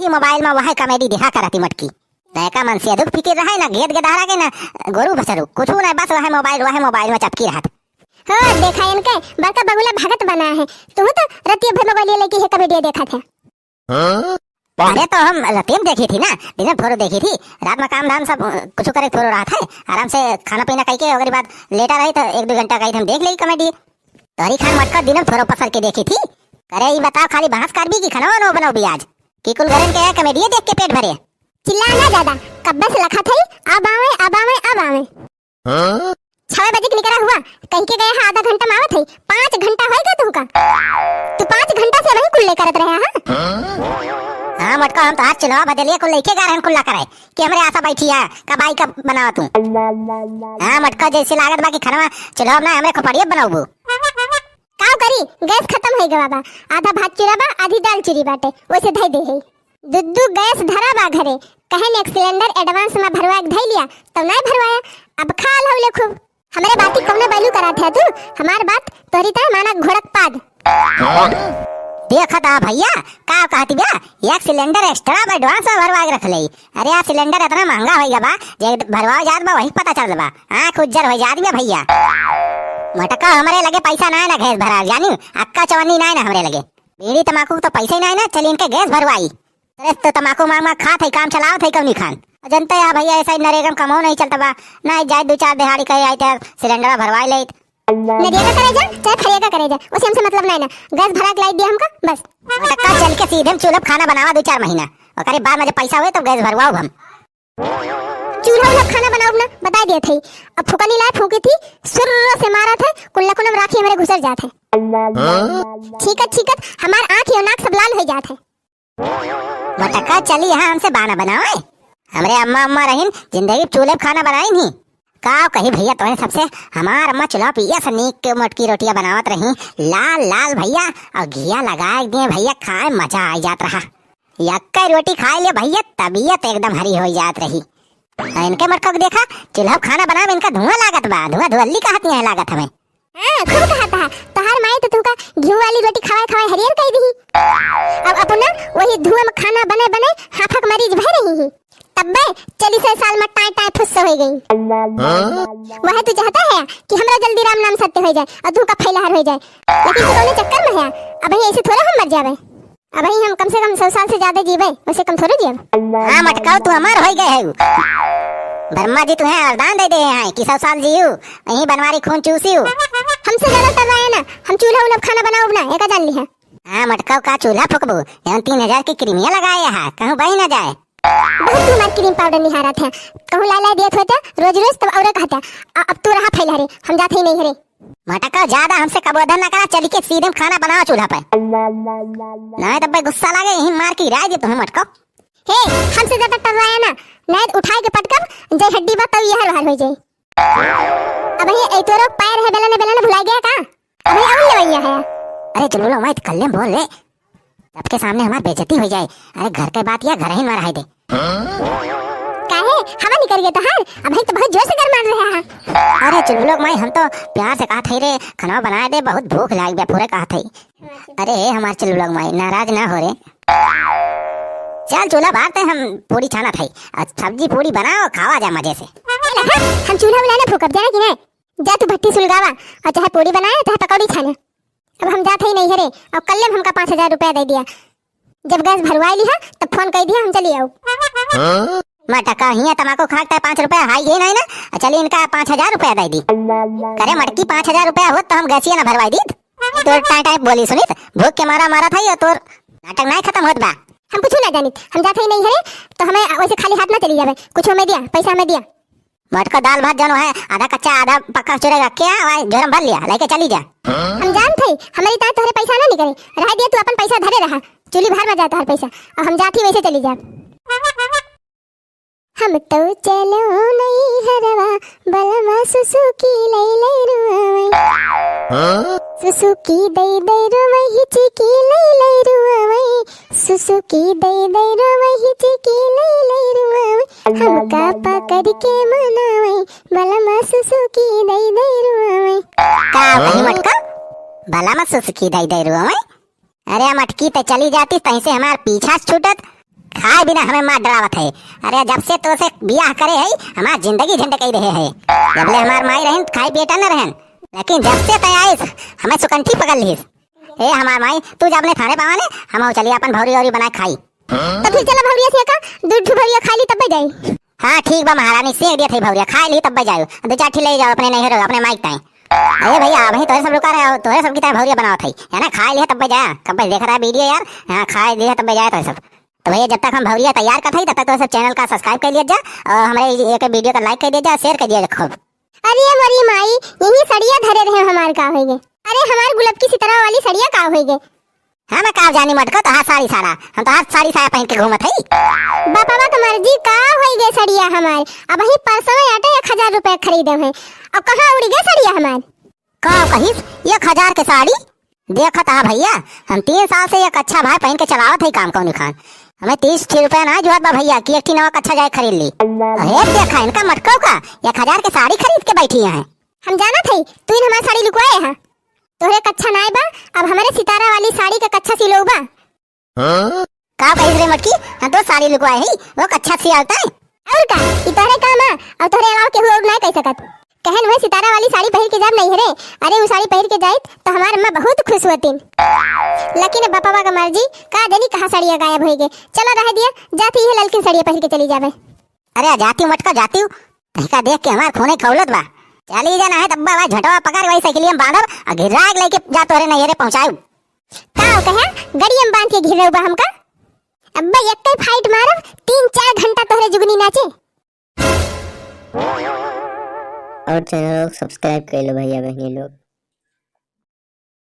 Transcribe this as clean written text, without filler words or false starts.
की मोबाइल में वह कॉमेडी दिखा करती मटकी तैका मन से दुख फिकिर रहा है ना घेत गधारा के ना गोरू बसरू कुछ नहीं बस वह मोबाइल में चपकी रहा हो देखा इनके बड़का बगुला भगत बना है तुम तो रतिया भर मोबाइल लेके है कॉमेडी देखा था। अरे तो हम रतिया देखी थी ना दिन में थोड़ी देखी थी रात में काम धाम सब कुछ करे थोड़ा रहा था आराम से खाना पीना कहीं के अगली बात लेटा रही तो 1-2 घंटा कहीं हम देख ली कॉमेडी तोरी खान मटका दिन में थोड़ा पसर के देखी थी। अरे ये बताओ खाली बहस कर भी की खाना नो बनाओ भी आज की कुल घरन के कॉमेडी देख के पेट भरे चिल्लाना ज्यादा कब्बे से लखा थई अब आवे 6 बजे के निकला हुआ कहीं के गया है आधा घंटा में आवत है 5 घंटा होएगा तुमका तो 5 घंटा से वही कुल्ले करत रहे हां। हां मटका हम तो आज चुनाव बदलिए कुल लेके गा रहन कुल्ला कराए कि हमरे आशा बैठी है कबाई का बनावा तू। हां मटका जैसे लागत बाकी खाना चुनाव ना हमरे खपड़िए बनाऊबो काव करी गैस खत्म हो गया बाबा आधा भात चुराबा आधी दाल चुरी बाटे वैसे धई दे है दुद्दू गैस धरा बा घरे कहन एक सिलेंडर एडवांस में भरवा के धई लिया तब नहीं भरवाया अब खा लहु ले खूब हमरे बाती कौने बैलू करात है तू हमार बात तोरी ता माना घोड़क पाद देखा था भैया का कहती बा एक सिलेंडर एक्स्ट्रा एडवांस में भरवा के रख ले। अरे यार सिलेंडर इतना महंगा हो गया बा जे भरवा जात बा वही पता चल बा आंख उज्जर हो जात बा भैया मटका हमारे लगे पैसा ना है ना गैस भरा जानी अक्का चवन्नी ना है ना हमारे लगे बीड़ी तमाकू तो पैसा ही ना है ना चल इनके गैस भरवाई अरे तो तमाकू मांग मांग खा थे काम चलाओ थे कब नहीं खान जनता है भैया ऐसा नरेगम कमाओ नहीं चलता बा ना जाए 2-4 दिहाड़ी कहे आए थे सिलेंडर भरवाई ले नरिया का करे जा चाहे खरिया का करे जा उसे हमसे मतलब नहीं ना गैस भरा के लाई दिया हमका बस मटका चल के सीधे चूल्हा खाना बनावा 2-4 महीना और करे बाद में जब पैसा हुए तो गैस भरवाओ हम चूल्हा वाला खाना बनाओ ना बता दिया थी अब फुकनी ला फूकी थी सुर्र से मारा था कुल्ला कुनम राखी हमारे घुसर जात है छीकत हमार आंख और नाक सब लाल हो जात है। मटका चली यहाँ हमसे बाना बनाओ हमरे अम्मा रहीन जिंदगी चूल्हे खाना बनाई नहीं का कही भैया तोहे सबसे हमार अम्मा चुला पिया सनीक के मटकी रोटियां बनावत रही लाल भैया और घिया लगा दिए भैया खाए मजा आ जात रहा यक्का रोटी खाए ले भैया तबीयत एकदम हरी हो जात रही। इनके मटका को देखा चूल्हा खाना बनावे इनका धुआं लागत बा धुआंली कहती है लागत हमें खूब कहता है तहार माई तो तुका घी वाली रोटी खाए हरियर कह दी अब अपना वही धुआं में खाना बने हाफक मरीज भय रही है तब 40 साल में टाई फुस हो गई वह तू चाहता है कि हमरा जल्दी राम नाम सत्य हो जाए और तू का फैलार हो जाए लेकिन तू कौन चक्कर में है अब ऐसे थोड़ा हम मर जावे अब हम कम से कम 100 साल से ज्यादा जीवे वैसे कम थोड़े जीवे। हां मटकाओ तू अमर हो गए है ब्रह्मा जी तुम्हें वरदान दे दिए हैं कि 100 साल जियो यही बनवारी खून चूसियो हमसे ज्यादा कर रहा है ना हम चूल्हा उल्हा खाना बनाओ ना एक जान ली है। हां मटकाओ का चूल्हा फुकबो यहां 3000 की क्रीमिया लगाए है कहूं बही ना जाए बहुत तुम्हार क्रीम पाउडर निहारा था कहूं ला दिया होता रोज तब और कहता अब तू रहा फैला रे हम जाते ही नहीं हरे मटका ज्यादा हमसे कबोधन ना करा चल के सीधे खाना बनाओ चूल्हा पे नहीं तब गुस्सा लगे यही मार की राय दे तुम्हें मटका हे हमसे ज्यादा टर्राया ना नहीं उठाए के पटकब जय हड्डी बा तब यहर बाहर हो जाए अब ये तोरो पैर है बेला ने भुला गया का अब ये और लेवैया है अरे चलो मैं कल्ले बोल रे सबके सामने हमारी बेइज्जती हो जाए अरे घर के बात या घर ही में रह दे काहे हवा निकल गया तहार अब तो बहुत जोर से घर मार रहा है। अरे चुल लोग मैं हम तो प्यार से कहा थे रे खाना बना दे बहुत भूख लग गया पूरे कहा थे अरे हमारे चुल लोग मैं नाराज ना हो रे चल चूल्हा बांटते हम पूरी छाना था सब्जी पूरी बनाओ खावा जा मजे से हम चूल्हा बनाने फूकब जाना कि नहीं जा तू भट्टी सुलगावा और चाहे पूरी बनाए चाहे पकौड़ी छाने अब हम जाते ही नहीं हरे और कल हमका 5000 रुपया दे दिया जब गैस भरवाई ली है तब फोन कर दिया हम चली आओ मटका हिया तमाकू खाता है 5 रुपया हाई ये नहीं ना चलिए इनका 5000 रुपया दे दी करे मटकी 5000 रुपया हो तो हम गैसिया ना भरवाई दी तो टाइप बोली सुनित भूख के मारा था ये तो नाटक नहीं खत्म होत बा हम कुछ ना जानित हम जाते ही नहीं हरे तो हमें वैसे खाली हाथ ना चली जावे कुछ हमें दिया पैसा हमें दिया मटका दाल भात जानो है आधा कच्चा आधा पक्का चूरे रख के गरम भर लिया लेके चली जा हम जान थे हमारी तात तोहरे पैसा ना निकले रह दिया तू अपन पैसा धरे रहा चूल्ही भर में जाता हर पैसा और हम जाती वैसे चली जा हम तो चलो नहीं हरवा बलमा सुसुकी लई लई रुआवई सुसुकी दई दई रुवई हिचकी लई लई रुआवई सुसुकी दई दई रुवई हिचकी लई लई रुआवई हम का पकड़ के मनावई बलमा सुसुकी दई दई रुआवई का वही मटका बलमा सुसुकी दई दई रुआवई अरे मटकी तो चली जाती तहीं से हमार पीछा छूटत खाए बिना हमें मार डरावत है। अरे जब से तो से बियाह करे है हमार जिंदगी झंड कई रहे है। जबले हमार माई रहन खाई पिए न रहन, लेकिन जब से तय आइस हमें सुकंठी पकड़ लीस। ए हमार माई तू जब अपने थाने पावाने हम चलिए अपन भौरी औरी बनाए खाई। तो फिर चला भौरिया से का दूध भौरिया खा ली तब जाई। हाँ ठीक बा महारानी, सेक दिया थे भौरिया खा ली तब जाओ। दो चार ले जाओ अपने नहीं अपने माइक ताई। अरे भैया भाई तोरे सब रुका रहे, तोरे सब की तरह भौरिया बनाओ थी है ना, खा लिया तब जाया। कब देख रहा है वीडियो यार, हाँ खा लिया तब जाया तो सब। तो भैया जब तक हम भौरिया तैयार कर थी तब तक तो सब चैनल का सब्सक्राइब कर लिया जा और हमारे एक वीडियो का लाइक कर दिया जा, शेयर कर दिया रखो। अरे हमारी माई यही सड़िया धरे रहे हमार का होगे। अरे हमार गुलाब की सितारा वाली सड़िया का होगे। हाँ मैं का जानी मटको तो हाथ साड़ी साड़ा, हम तो हाथ साड़ी साया पहन के घूमत है। बापा का मर्जी का होगे सड़िया हमार। अब ही परसों आटे 1000 रुपए खरीदे हैं। अब कहाँ उड़ गए सड़िया हमार। कहाँ कहीं 1000 के साड़ी देखत हा भैया, हम 3 साल से एक अच्छा भाई पहन के चलावत है काम कौन खान। हमें 30 रुपया ना जुआत बा भैया कि एक नवा अच्छा जाए खरीद ली। अरे देखा इनका मटको का 1000 के साड़ी खरीद के बैठी है। हम जाना थे तू इन हमार साड़ी लुकवाए है, तोहरे कच्छा नाय बा। अब हमारे सितारा वाली साड़ी का कच्छा सिलो बा। का कहिस रे मटकी, हम तो साड़ी लुकवाए ही वो कच्छा सियालता है। और का ई तोहरे काम है और तोहरे अलावा केहू और ना कह सकत। कहन वह सितारा वाली साड़ी पहन के जाब नहीं रे। अरे वो साड़ी पहन के जाए तो हमार अम्मा बहुत खुश होतीन। लेकिन बापा का मर्जी का देनी कहां साड़ियां गायब हो गए। चलो रह दिया जाती है ललकी साड़ियां पहन के चली जावे। अरे जाती मटका जाती हूँ का देख के हमार खूने खौलत बा। चली जाना है तब्बा भाई झटवा पकड़ वही साइकिल में बांधब और घिराग लेके जा तोरे नहीं रे पहुंचाऊ। का कहा गड़ियम बांध के घिरौ बा हमका। अब्बा एक फाइट मारब 3-4 घंटा तोहरे जुगनी नाचे। और चैनल सब्सक्राइब कर लो भैया बहनी लोग।